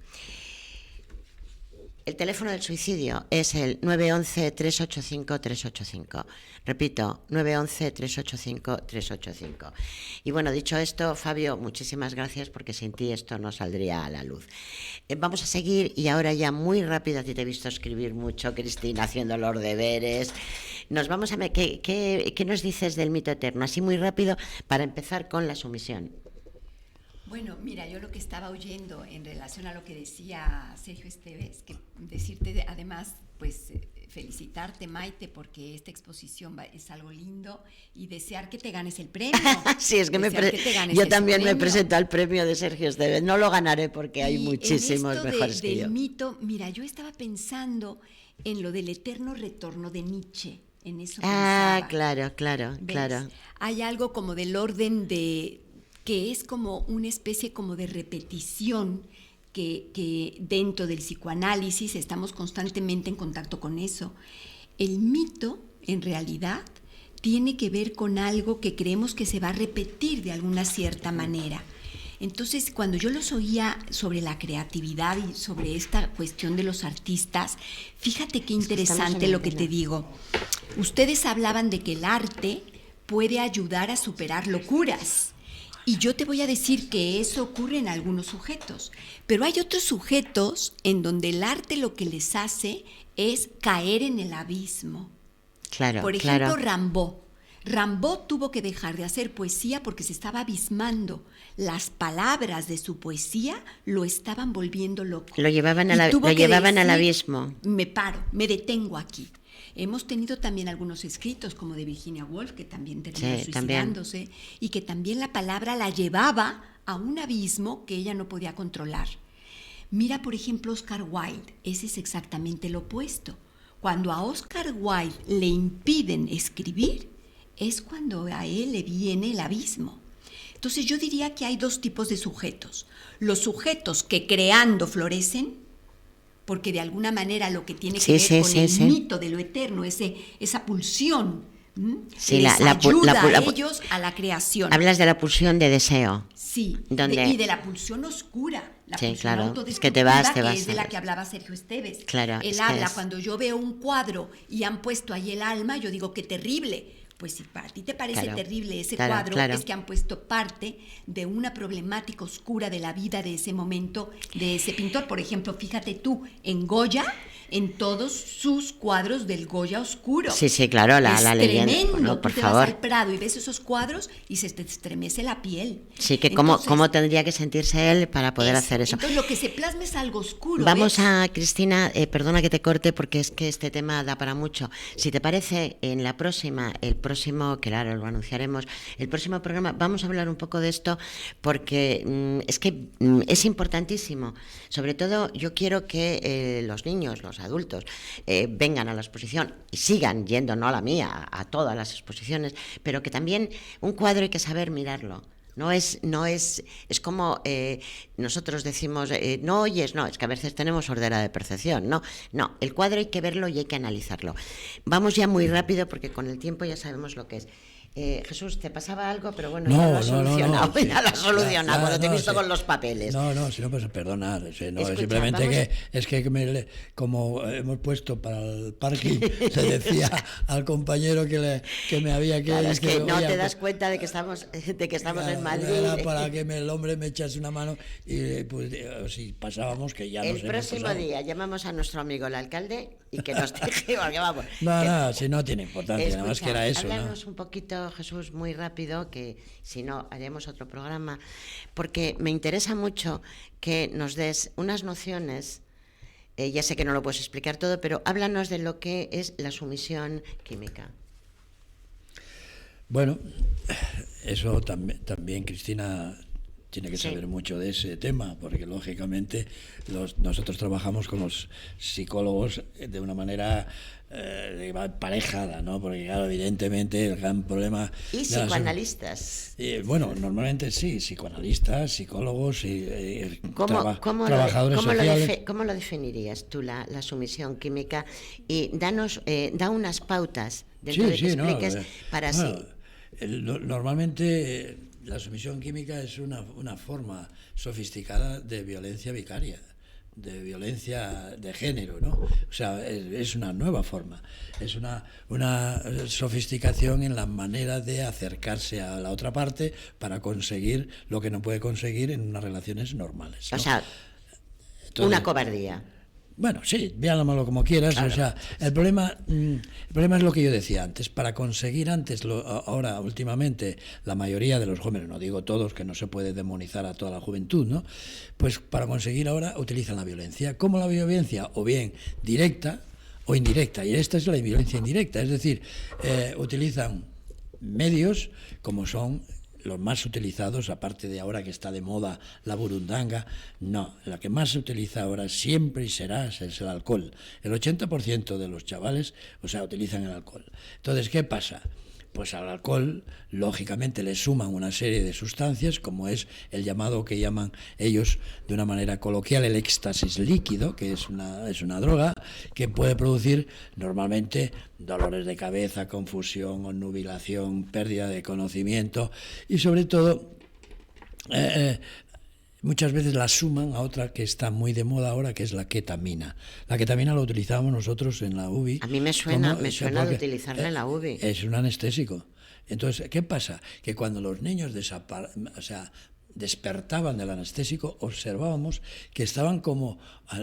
Speaker 1: El teléfono del suicidio es el 911-385-385. Repito, 911-385-385. Y bueno, dicho esto, Fabio, muchísimas gracias porque sin ti esto no saldría a la luz. Vamos a seguir y ahora ya muy rápido, a ti te he visto escribir mucho, Cristina, haciendo los deberes. Nos vamos a ver, ¿qué nos dices del mito eterno? Así muy rápido para empezar con la sumisión.
Speaker 2: Bueno, mira, yo lo que estaba oyendo en relación a lo que decía Sergio Esteves, que decirte además, pues felicitarte, Maite, porque esta exposición es algo lindo y desear que te ganes el premio.
Speaker 1: Sí, es que yo también me presento al premio de Sergio Esteves. No lo ganaré porque hay muchísimos mejores que yo.
Speaker 2: Del mito, mira, yo estaba pensando en lo del eterno retorno de Nietzsche. En eso pensaba.
Speaker 1: Claro.
Speaker 2: Hay algo como del orden que es como una especie como de repetición que dentro del psicoanálisis estamos constantemente en contacto con eso. El mito, en realidad, tiene que ver con algo que creemos que se va a repetir de alguna cierta manera. Entonces, cuando yo los oía sobre la creatividad y sobre esta cuestión de los artistas, fíjate qué interesante lo que te digo. Ustedes hablaban de que el arte puede ayudar a superar locuras. Y yo te voy a decir que eso ocurre en algunos sujetos, pero hay otros sujetos en donde el arte lo que les hace es caer en el abismo. Por ejemplo, Rimbaud tuvo que dejar de hacer poesía porque se estaba abismando. Las palabras de su poesía lo estaban volviendo loco.
Speaker 1: Lo llevaban al abismo.
Speaker 2: Me detengo aquí. Hemos tenido también algunos escritos, como de Virginia Woolf, que también terminó suicidándose, y que también la palabra la llevaba a un abismo que ella no podía controlar. Mira, por ejemplo, Oscar Wilde, ese es exactamente lo opuesto. Cuando a Oscar Wilde le impiden escribir, es cuando a él le viene el abismo. Entonces yo diría que hay dos tipos de sujetos. Los sujetos que creando florecen, porque de alguna manera lo que tiene que ver con el mito de lo eterno, esa pulsión, les ayuda a ellos a la creación.
Speaker 1: Hablas de la pulsión de deseo.
Speaker 2: Sí, y de la pulsión oscura, la pulsión autodestructiva,
Speaker 1: es que te vas,
Speaker 2: que es de la que hablaba Sergio Esteves.
Speaker 1: Claro,
Speaker 2: él habla, cuando yo veo un cuadro y han puesto ahí el alma, yo digo, qué terrible. Pues si para ti te parece terrible ese cuadro, es que han puesto parte de una problemática oscura de la vida de ese momento, de ese pintor. Por ejemplo, fíjate tú, en Goya, en todos sus cuadros del Goya oscuro.
Speaker 1: Sí, claro, la leyenda.
Speaker 2: Es tremendo,
Speaker 1: por
Speaker 2: tú te
Speaker 1: favor.
Speaker 2: vas al Prado y ves esos cuadros y se te estremece la piel.
Speaker 1: Sí, que cómo tendría que sentirse él para poder hacer eso.
Speaker 2: Entonces lo que se plasma es algo oscuro.
Speaker 1: Vamos a, Cristina, perdona que te corte porque es que este tema da para mucho. Si te parece, en el próximo, claro, lo anunciaremos, el próximo programa vamos a hablar un poco de esto porque es que es importantísimo. Sobre todo yo quiero que los niños, los adultos, vengan a la exposición y sigan yendo, no a la mía, a todas las exposiciones, pero que también un cuadro hay que saber mirarlo. Es como nosotros decimos, no oyes, no, es que a veces tenemos sordera de percepción, no, el cuadro hay que verlo y hay que analizarlo. Vamos ya muy rápido porque con el tiempo ya sabemos lo que es. Jesús, te pasaba algo, pero bueno, ya lo has solucionado. Ya lo has solucionado cuando te he visto con los papeles.
Speaker 3: Si no, pues perdonar. Escucha, simplemente como hemos puesto para el parking, se decía al compañero que me había que...
Speaker 1: Claro, es que no te das cuenta de que estamos en Madrid.
Speaker 3: Era para que el hombre me echase una mano y pues si pasábamos que ya nos
Speaker 1: el próximo día llamamos a nuestro amigo el alcalde y que nos deje, porque vamos...
Speaker 3: si no tiene importancia, nada más que era eso.
Speaker 1: Háblanos un poquito, Jesús, muy rápido, que si no haremos otro programa, porque me interesa mucho que nos des unas nociones, ya sé que no lo puedes explicar todo, pero háblanos de lo que es la sumisión química.
Speaker 3: Bueno, eso también Cristina tiene que saber mucho de ese tema, porque lógicamente nosotros trabajamos con los psicólogos de una manera emparejada, ¿no? Porque claro, evidentemente el gran problema...
Speaker 1: ¿Y psicoanalistas?
Speaker 3: Bueno, normalmente sí, psicoanalistas, psicólogos y trabajadores sociales.
Speaker 1: ¿Cómo lo definirías tú, la sumisión química? Y da unas pautas dentro de que expliques para así...
Speaker 3: Normalmente la sumisión química es una forma sofisticada de violencia vicaria, de violencia de género, ¿no? O sea, es una nueva forma, es una sofisticación en la manera de acercarse a la otra parte para conseguir lo que no puede conseguir en unas relaciones normales, ¿no?
Speaker 1: O sea, una cobardía.
Speaker 3: Bueno, sí, véanlo como quieras. Claro. O sea, el problema es lo que yo decía antes. Para conseguir ahora últimamente, la mayoría de los jóvenes, no digo todos, que no se puede demonizar a toda la juventud, ¿no? Pues para conseguir ahora utilizan la violencia. ¿Cómo la violencia? O bien directa o indirecta. Y esta es la violencia indirecta. Es decir, utilizan medios como son los más utilizados, aparte de ahora que está de moda la burundanga, no, la que más se utiliza ahora siempre y será es el alcohol. El 80% de los chavales, utilizan el alcohol. Entonces, ¿qué pasa? Pues al alcohol, lógicamente, le suman una serie de sustancias, como es el llamado que llaman ellos de una manera coloquial el éxtasis líquido, que es una droga que puede producir normalmente dolores de cabeza, confusión, obnubilación, pérdida de conocimiento y sobre todo muchas veces la suman a otra que está muy de moda ahora, que es la ketamina. La ketamina la utilizábamos nosotros en la UBI.
Speaker 1: A mí me suena de utilizarla en la UBI.
Speaker 3: Es un anestésico. Entonces, ¿qué pasa? Que cuando los niños despertaban del anestésico, observábamos que estaban como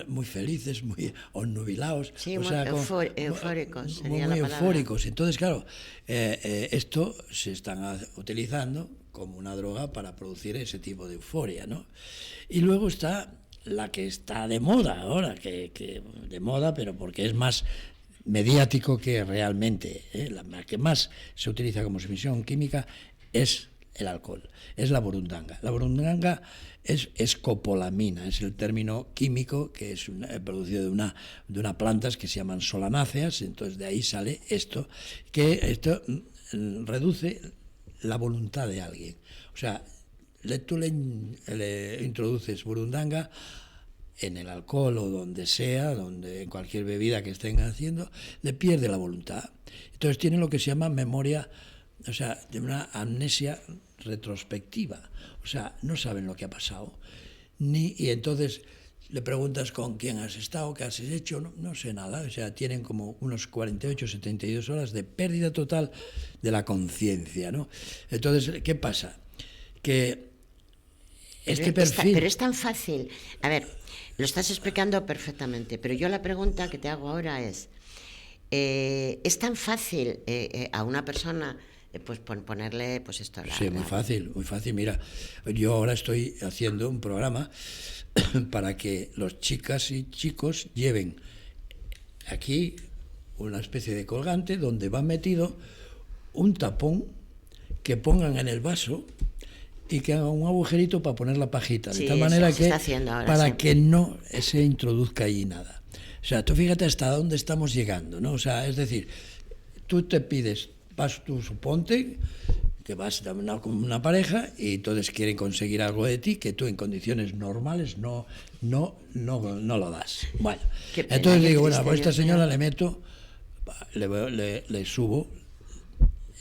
Speaker 3: muy felices, muy obnubilados.
Speaker 1: Sí, eufóricos.
Speaker 3: Muy eufóricos. Entonces, claro, esto se están utilizando como una droga para producir ese tipo de euforia, ¿no? Y luego está la que está de moda ahora, que de moda, pero porque es más mediático que realmente, la que más se utiliza como sumisión química es el alcohol, es la burundanga. La burundanga es escopolamina, es el término químico que es producido de una plantas que se llaman solanáceas, entonces de ahí sale esto, que esto reduce la voluntad de alguien. O sea, tú le introduces burundanga en el alcohol o donde sea, en cualquier bebida que estén haciendo, le pierde la voluntad. Entonces tiene lo que se llama memoria, o sea, de una amnesia retrospectiva. O sea, no saben lo que ha pasado. Y entonces le preguntas con quién has estado, qué has hecho, no sé nada. O sea, tienen como unos 48, 72 horas de pérdida total de la conciencia, ¿no? Entonces, ¿qué pasa? Que este perfil...
Speaker 1: Pero es tan fácil. A ver, lo estás explicando perfectamente, pero yo la pregunta que te hago ahora es tan fácil a una persona pues ponerle pues esto?
Speaker 3: Sí, muy fácil. Mira, yo ahora estoy haciendo un programa para que los chicas y chicos lleven aquí una especie de colgante donde va metido un tapón que pongan en el vaso y que haga un agujerito para poner la pajita, de tal manera que
Speaker 1: ahora,
Speaker 3: para que no se introduzca allí nada. O sea, tú fíjate hasta dónde estamos llegando, ¿no? O sea, es decir, tú te pides, tú suponte que vas con una pareja y entonces quieren conseguir algo de ti que tú en condiciones normales no lo das. Bueno, entonces digo, bueno, pues a esta señora le meto, le subo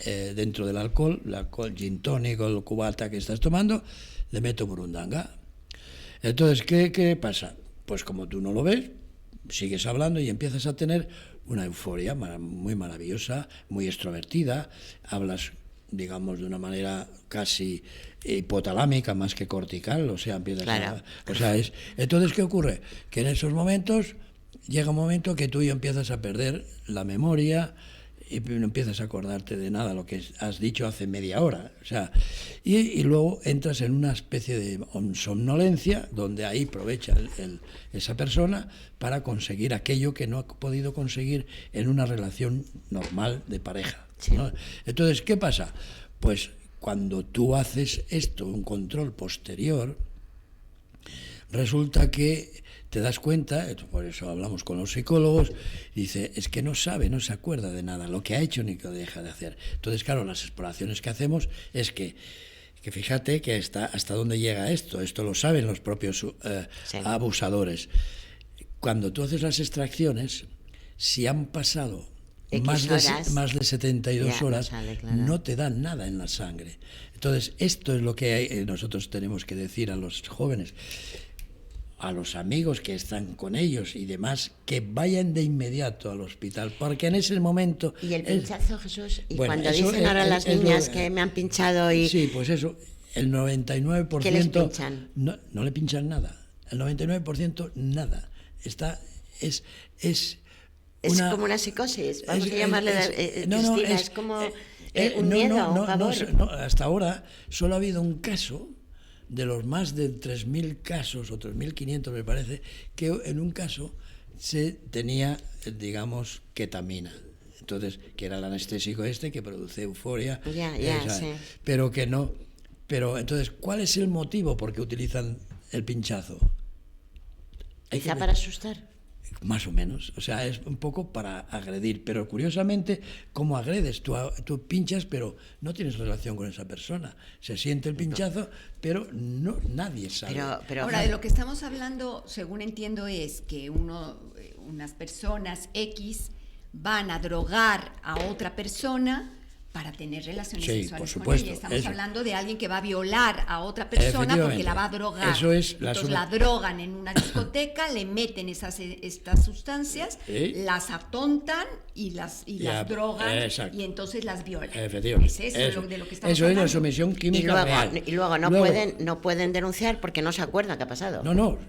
Speaker 3: dentro del alcohol, gin tónico, el cubata que estás tomando, le meto burundanga. Entonces, ¿qué pasa? Pues como tú no lo ves, sigues hablando y empiezas a tener una euforia muy maravillosa, muy extrovertida, hablas, digamos, de una manera casi hipotalámica más que cortical, o sea, empiezas entonces, ¿qué ocurre? Que en esos momentos llega un momento que tú ya empiezas a perder la memoria y no empiezas a acordarte de nada lo que has dicho hace media hora, o sea, y luego entras en una especie de somnolencia donde ahí aprovecha esa persona para conseguir aquello que no ha podido conseguir en una relación normal de pareja, ¿no? Entonces, ¿qué pasa? Pues cuando tú haces esto, un control posterior, resulta que te das cuenta, por eso hablamos con los psicólogos, dice, es que no sabe, no se acuerda de nada, lo que ha hecho ni lo que deja de hacer. Entonces, claro, las exploraciones que hacemos es que fíjate que hasta dónde llega esto lo saben los propios abusadores. Cuando tú haces las extracciones, si han pasado más de 72 horas, no te dan nada en la sangre. Entonces, esto es lo que nosotros tenemos que decir a los jóvenes, a los amigos que están con ellos y demás, que vayan de inmediato al hospital, porque en ese momento...
Speaker 1: ¿Y el pinchazo, Jesús? Y bueno, cuando dicen ahora las niñas que me han pinchado y...
Speaker 3: Sí, pues eso, el 99%...
Speaker 1: ¿Qué les pinchan?
Speaker 3: No le pinchan nada, el 99% nada. Es
Speaker 1: como una psicosis, vamos a llamarle... es como un miedo, un pavor.
Speaker 3: No, hasta ahora solo ha habido un caso de los más de 3.000 casos, o 3.500 me parece, que en un caso se tenía, digamos, ketamina. Entonces, que era el anestésico que produce euforia.
Speaker 1: Sí.
Speaker 3: Pero que no. Pero entonces, ¿cuál es el motivo por qué utilizan el pinchazo?
Speaker 1: Quizá para asustar.
Speaker 3: Más o menos, o sea, es un poco para agredir, pero curiosamente, ¿cómo agredes? Tú pinchas, pero no tienes relación con esa persona. Se siente el pinchazo, pero nadie sabe.
Speaker 2: Pero ahora, de lo que estamos hablando, según entiendo, es que unas personas X van a drogar a otra persona para tener relaciones sexuales con ella. Estamos hablando de alguien que va a violar a otra persona porque la va a drogar. Entonces la drogan en una discoteca, le meten estas sustancias, las atontan y las drogan, y entonces las violan.
Speaker 3: Efectivamente.
Speaker 2: Es eso de lo que estamos
Speaker 3: hablando. Eso es la sumisión química real.
Speaker 1: Y luego no pueden denunciar porque no se acuerdan qué ha pasado.
Speaker 3: No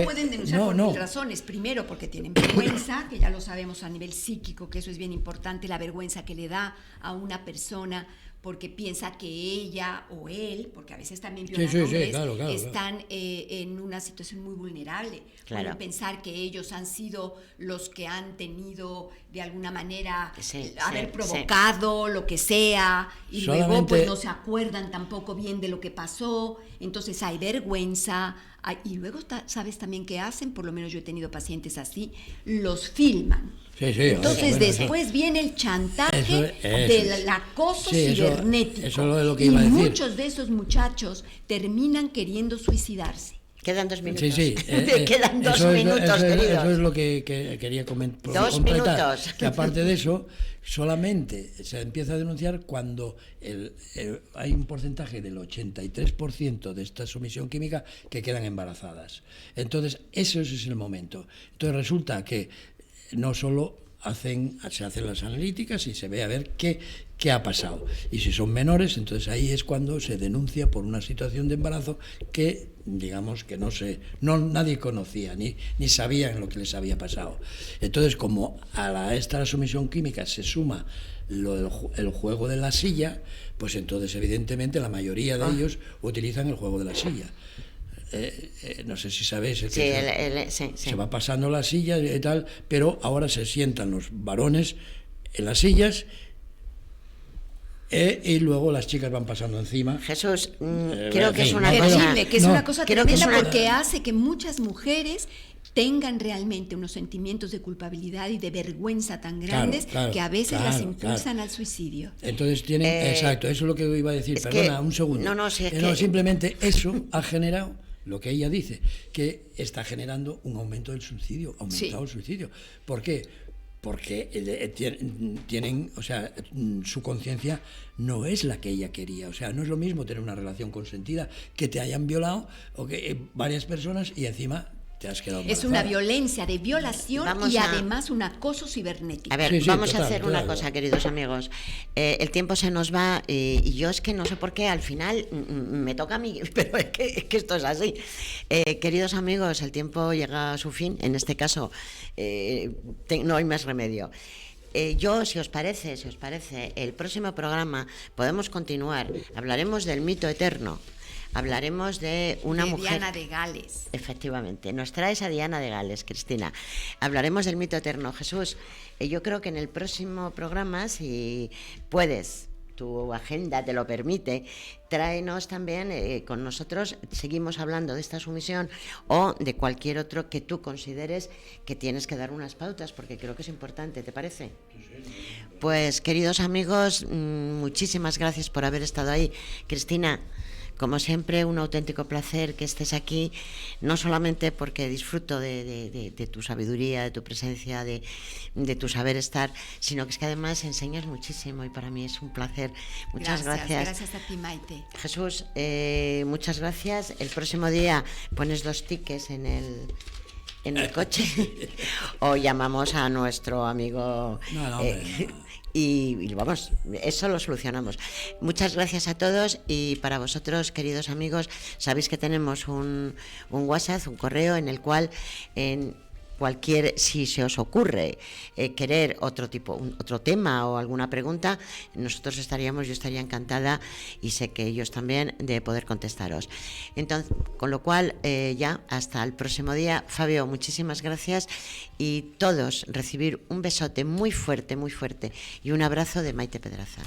Speaker 2: pueden denunciar por mil razones. Primero, porque tienen vergüenza, que ya lo sabemos a nivel psíquico, que eso es bien importante, la vergüenza que le da a una persona porque piensa que ella o él, porque a veces también violan
Speaker 3: Sí,
Speaker 2: hombres,
Speaker 3: claro,
Speaker 2: están en una situación muy vulnerable.
Speaker 1: Claro.
Speaker 2: Pueden pensar que ellos han sido los que han tenido de alguna manera haber provocado lo que sea, y luego pues no se acuerdan tampoco bien de lo que pasó, entonces hay vergüenza, y luego sabes también qué hacen, por lo menos yo he tenido pacientes así, los filman. Entonces después viene el chantaje del acoso cibernético,
Speaker 3: eso es lo que iba a decir.
Speaker 2: Muchos de esos muchachos terminan queriendo suicidarse.
Speaker 1: Quedan 2 minutos.
Speaker 3: Quedan
Speaker 1: 2 minutos, queridos.
Speaker 3: Eso es lo que quería comentar.
Speaker 1: 2 minutos.
Speaker 3: Que aparte de eso, solamente se empieza a denunciar cuando hay un porcentaje del 83% de esta sumisión química que quedan embarazadas. Entonces, ese es el momento. Entonces resulta que no solo se hacen las analíticas y se ve a ver qué ha pasado. Y si son menores, entonces ahí es cuando se denuncia por una situación de embarazo que, digamos, que nadie conocía, ni sabían lo que les había pasado. Entonces, como a esta sumisión química se suma el juego de la silla, pues entonces evidentemente la mayoría de ellos utilizan el juego de la silla. No sé si sabéis se va pasando la silla y tal, pero ahora se sientan los varones en las sillas y luego las chicas van pasando encima.
Speaker 1: Jesús, creo que es una
Speaker 2: cosa tremenda, porque hace que muchas mujeres tengan realmente unos sentimientos de culpabilidad y de vergüenza tan grandes que a veces las impulsan al suicidio.
Speaker 3: Entonces exacto, eso es lo que iba a decir. Perdona, un segundo. Simplemente eso ha generado lo que ella dice, que está generando un aumento del suicidio, el suicidio. ¿Por qué? Porque tienen, o sea, su conciencia no es la que ella quería. O sea, no es lo mismo tener una relación consentida, que te hayan violado o que varias personas y encima te has quedado embarazada.
Speaker 2: Es una violencia de violación además un acoso cibernético.
Speaker 1: A ver, vamos a hacer una cosa, queridos amigos. El tiempo se nos va y yo es que no sé por qué al final me toca a mí, pero es que esto es así. Queridos amigos, el tiempo llega a su fin. En este caso, no hay más remedio. Yo, si os parece, el próximo programa podemos continuar. Hablaremos del mito eterno. Hablaremos de una mujer...
Speaker 2: Diana de Gales.
Speaker 1: Efectivamente. Nos traes a Diana de Gales, Cristina. Hablaremos del mito eterno. Jesús, yo creo que en el próximo programa, si puedes, tu agenda te lo permite, tráenos también con nosotros, seguimos hablando de esta sumisión o de cualquier otro que tú consideres que tienes que dar unas pautas, porque creo que es importante, ¿te parece? Pues, queridos amigos, muchísimas gracias por haber estado ahí. Cristina, como siempre, un auténtico placer que estés aquí, no solamente porque disfruto de tu sabiduría, de tu presencia, de tu saber estar, sino que es que además enseñas muchísimo y para mí es un placer. Muchas gracias.
Speaker 2: Gracias a ti, Maite.
Speaker 1: Jesús, muchas gracias. El próximo día pones 2 tickets en el coche o llamamos a nuestro amigo... Y vamos, eso lo solucionamos. Muchas gracias a todos y para vosotros, queridos amigos, sabéis que tenemos un WhatsApp, un correo en el cual si se os ocurre querer otro tema o alguna pregunta, yo estaría encantada y sé que ellos también de poder contestaros. Entonces, con lo cual, ya hasta el próximo día. Fabio, muchísimas gracias y todos recibir un besote muy fuerte y un abrazo de Maite Pedraza.